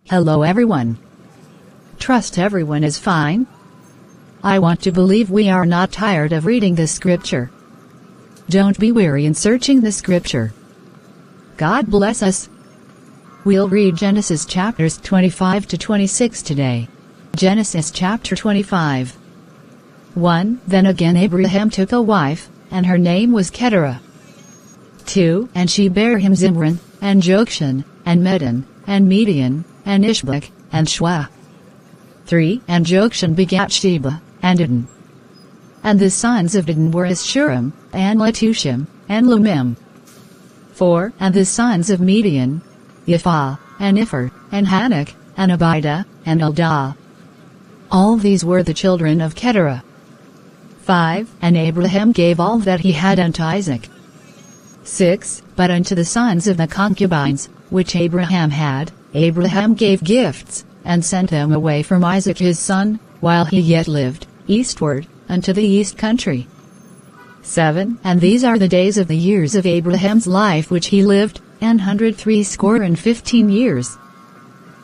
Hello everyone. Trust everyone is fine. I want to believe we are not tired of reading the scripture. Don't be weary in searching the scripture. God bless us. We'll read Genesis chapters 25 to 26 today. Genesis chapter 25. 1. Then again Abraham took a wife, and her name was Keturah. 2. And she bare him Zimran, and Jokshan, and Medan, and Median, and Ishbak, and Shua. 3. And Jokshan begat Sheba, and Dedan. And the sons of Dedan were Asshurim, and Letushim, and Lumim. 4. And the sons of Median, Ephah, and Ipher, and Hanok, and Abidah, and Eldah. All these were the children of Keturah. 5. And Abraham gave all that he had unto Isaac. 6. But unto the sons of the concubines, which Abraham had, Abraham gave gifts, and sent them away from Isaac his son, while he yet lived, eastward, unto the east country. 7. And these are the days of the years of Abraham's life which he lived, 160 years.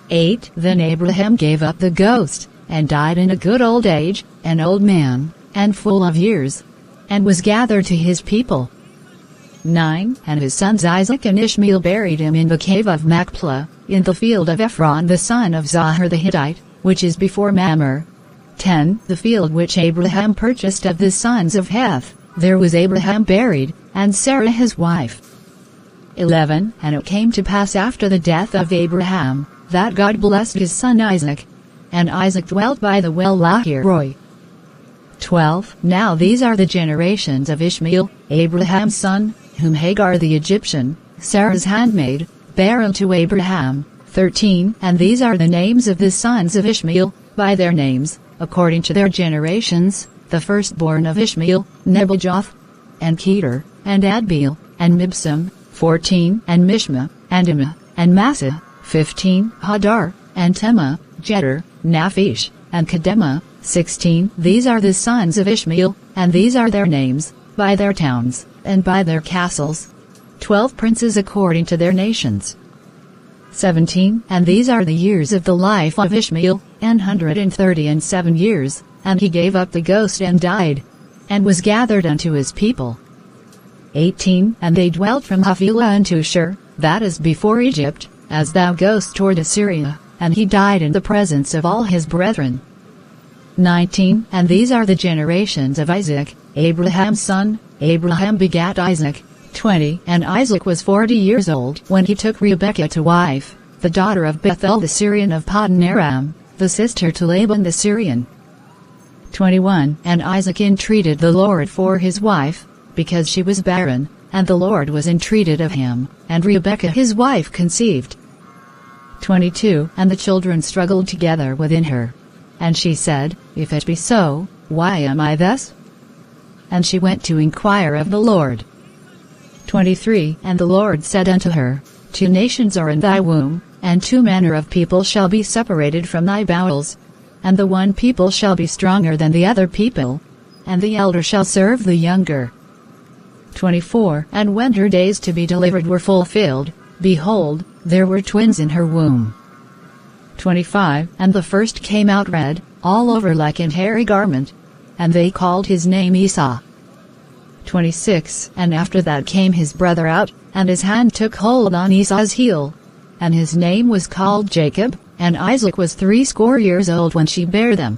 8. Then Abraham gave up the ghost, and died in a good old age, an old man, and full of years, and was gathered to his people. 9. And his sons Isaac and Ishmael buried him in the cave of Machpelah, in the field of Ephron the son of Zohar the Hittite, which is before Mamre. 10. The field which Abraham purchased of the sons of Heth, there was Abraham buried, and Sarah his wife. 11. And it came to pass after the death of Abraham, that God blessed his son Isaac. And Isaac dwelt by the well Lahai-roi. 12. Now these are the generations of Ishmael, Abraham's son, whom Hagar the Egyptian, Sarah's handmaid, bare unto Abraham. 13. And these are the names of the sons of Ishmael, by their names, according to their generations, the firstborn of Ishmael, Nebajoth, and Kedar, and Adbeel, and Mibsam. 14. And Mishma, and Ima, and Massa. 15. Hadar, and Tema, Jeter, Naphish, and Kedemah. 16. These are the sons of Ishmael, and these are their names, by their towns, and by their castles. 12 princes according to their nations. 17. And these are the years of the life of Ishmael, 137 years, and he gave up the ghost and died, and was gathered unto his people. 18. And they dwelt from Havilah unto Shur, that is before Egypt, as thou goest toward Assyria, and he died in the presence of all his brethren. 19. And these are the generations of Isaac, Abraham's son. Abraham begat Isaac. 20. And Isaac was 40 years old when he took Rebekah to wife, the daughter of Bethuel the Syrian of Paddan Aram, the sister to Laban the Syrian. 21. And Isaac entreated the Lord for his wife, because she was barren, and the Lord was entreated of him, and Rebekah his wife conceived. 22. And the children struggled together within her. And she said, If it be so, why am I thus? And she went to inquire of the Lord. 23. And the Lord said unto her, 2 nations are in thy womb, and 2 manner of people shall be separated from thy bowels. And the one people shall be stronger than the other people, and the elder shall serve the younger. 24. And when her days to be delivered were fulfilled, behold, there were twins in her womb. 25. And the first came out red, all over like an hairy garment, and they called his name Esau. 26. And after that came his brother out, and his hand took hold on Esau's heel, and his name was called Jacob, and Isaac was 80 years old when she bare them.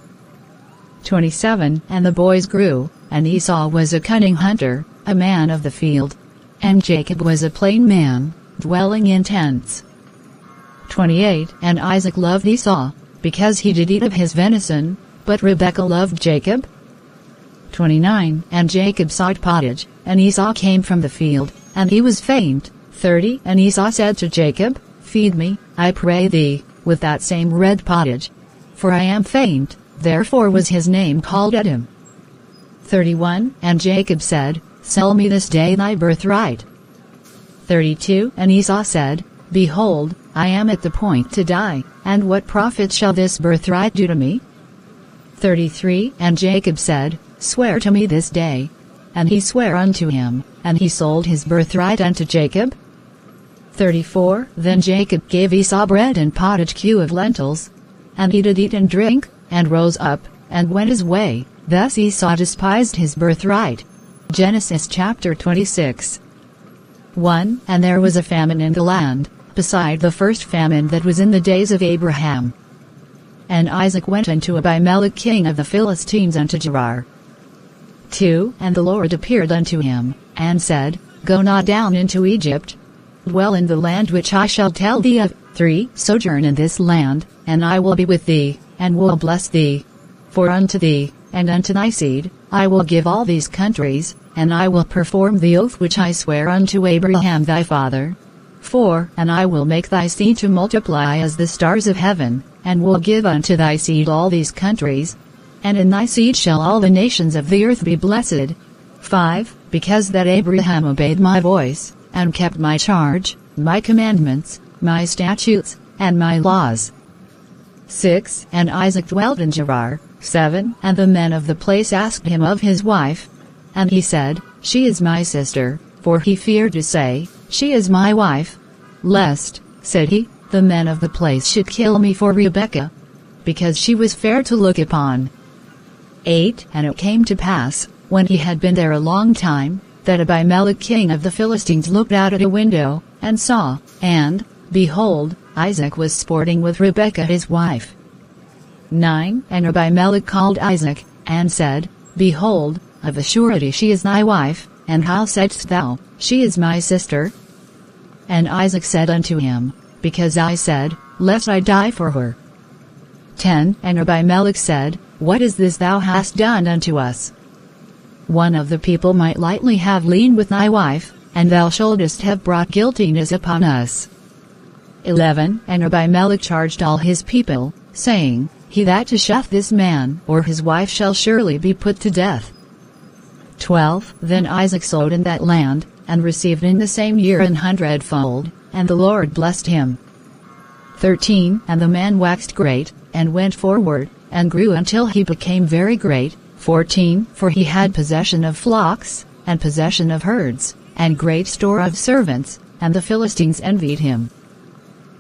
27. And the boys grew, and Esau was a cunning hunter, a man of the field, and Jacob was a plain man, dwelling in tents. 28. And Isaac loved Esau, because he did eat of his venison, but Rebekah loved Jacob. 29. And Jacob sought pottage, and Esau came from the field, and he was faint. 30. And Esau said to Jacob, Feed me, I pray thee, with that same red pottage, for I am faint. Therefore was his name called Edom. 31. And Jacob said, Sell me this day thy birthright. 32. And Esau said, Behold, I am at the point to die, and what profit shall this birthright do to me? 33. And Jacob said, Swear to me this day. And he sware unto him, and he sold his birthright unto Jacob. 34 Then Jacob gave Esau bread and pottage cue of lentils. And he did eat and drink, and rose up, and went his way. Thus Esau despised his birthright. Genesis chapter 26. 1 And there was a famine in the land, beside the first famine that was in the days of Abraham. And Isaac went unto Abimelech king of the Philistines unto Gerar. 2 And the Lord appeared unto him, and said, Go not down into Egypt. Dwell in the land which I shall tell thee of. 3 Sojourn in this land, and I will be with thee, and will bless thee. For unto thee, and unto thy seed, I will give all these countries, and I will perform the oath which I swear unto Abraham thy father. 4 And I will make thy seed to multiply as the stars of heaven, and will give unto thy seed all these countries. And in thy seed shall all the nations of the earth be blessed. 5 Because that Abraham obeyed my voice, and kept my charge, my commandments, my statutes, and my laws. 6 And Isaac dwelt in Gerar. 7 And the men of the place asked him of his wife. And he said, She is my sister, for he feared to say, She is my wife. Lest, said he, the men of the place should kill me for Rebekah, because she was fair to look upon. 8 And it came to pass, when he had been there a long time, that Abimelech king of the Philistines looked out at a window, and saw, and, behold, Isaac was sporting with Rebekah his wife. 9 And Abimelech called Isaac, and said, Behold, of a surety she is thy wife, and how saidst thou, She is my sister? And Isaac said unto him, Because I said, Lest I die for her. 10 And Abimelech said, What is this thou hast done unto us? One of the people might lightly have leaned with thy wife, and thou shouldest have brought guiltiness upon us. 11 And Abimelech charged all his people, saying, He that toucheth this man or his wife shall surely be put to death. 12 Then Isaac sowed in that land, and received in the same year 100-fold, and the Lord blessed him. 13 And the man waxed great, and went forward, and grew until he became very great. 14 For he had possession of flocks, and possession of herds, and great store of servants, and the Philistines envied him.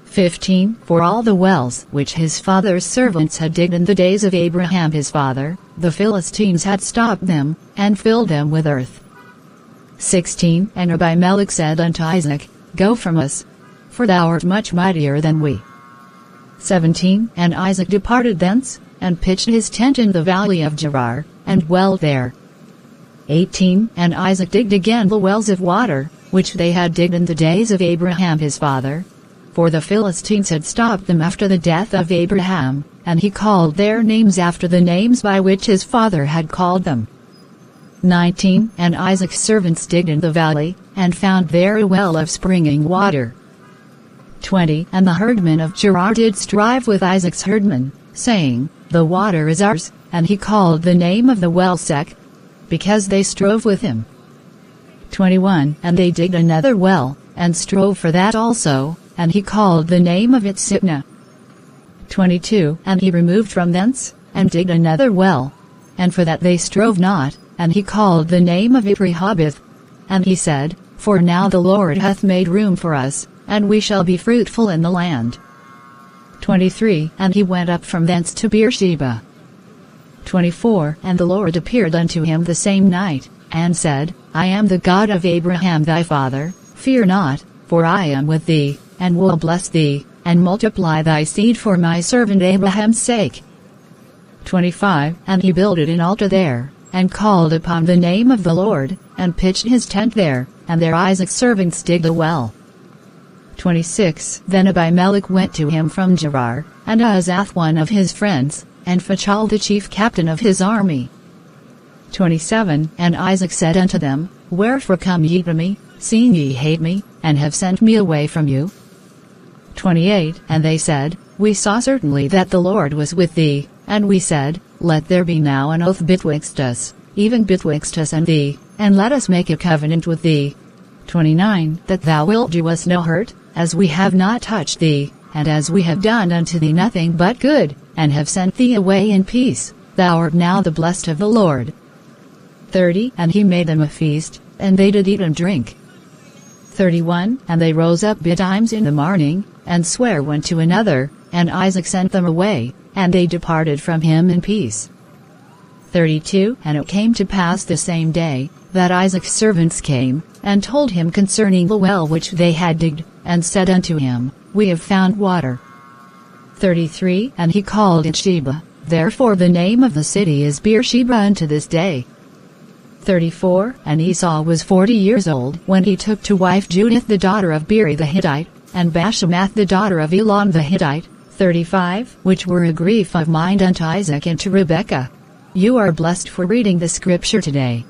15 For all the wells which his father's servants had digged in the days of Abraham his father, the Philistines had stopped them, and filled them with earth. 16 And Abimelech said unto Isaac, Go from us, for thou art much mightier than we. 17 And Isaac departed thence, and pitched his tent in the valley of Gerar, and dwelt there. 18 And Isaac digged again the wells of water, which they had digged in the days of Abraham his father. For the Philistines had stopped them after the death of Abraham, and he called their names after the names by which his father had called them. 19 And Isaac's servants digged in the valley, and found there a well of springing water. 20 And the herdmen of Gerar did strive with Isaac's herdmen, saying, The water is ours, and he called the name of the well Sech, because they strove with him. 21 And they digged another well, and strove for that also, and he called the name of it Sitnah. 22 And he removed from thence, and digged another well, and for that they strove not, and he called the name of it Rehoboth. And he said, For now the Lord hath made room for us, and we shall be fruitful in the land. 23 And he went up from thence to Beersheba. 24 And the Lord appeared unto him the same night, and said, I am the God of Abraham thy father, fear not, for I am with thee, and will bless thee, and multiply thy seed for my servant Abraham's sake. 25 And he builded an altar there, and called upon the name of the Lord, and pitched his tent there, and there Isaac's servants digged a well. 26 Then Abimelech went to him from Gerar, and Azath one of his friends, and Phachal the chief captain of his army. 27 And Isaac said unto them, Wherefore come ye to me, seeing ye hate me, and have sent me away from you? 28 And they said, We saw certainly that the Lord was with thee, and we said, Let there be now an oath betwixt us, even betwixt us and thee, and let us make a covenant with thee. 29 That thou wilt do us no hurt, as we have not touched thee, and as we have done unto thee nothing but good, and have sent thee away in peace, thou art now the blessed of the Lord. 30 And he made them a feast, and they did eat and drink. 31 And they rose up betimes in the morning, and sware one to another, and Isaac sent them away, and they departed from him in peace. 32 And it came to pass the same day, that Isaac's servants came, and told him concerning the well which they had digged, and said unto him, We have found water. 33 And he called it Sheba, therefore the name of the city is Beersheba unto this day. 34 And Esau was 40 years old when he took to wife Judith the daughter of Beeri the Hittite, and Bashemath the daughter of Elon the Hittite. 35 Which were a grief of mind unto Isaac and to Rebekah. You are blessed for reading the scripture today.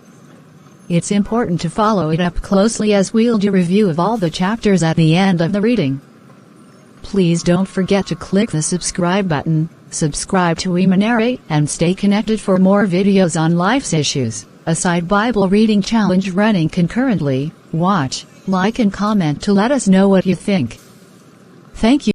It's important to follow it up closely as we'll do review of all the chapters at the end of the reading. Please don't forget to click the subscribe button, subscribe to Emanarrate, and stay connected for more videos on life's issues. A side Bible reading challenge running concurrently. Watch, like and comment to let us know what you think. Thank you.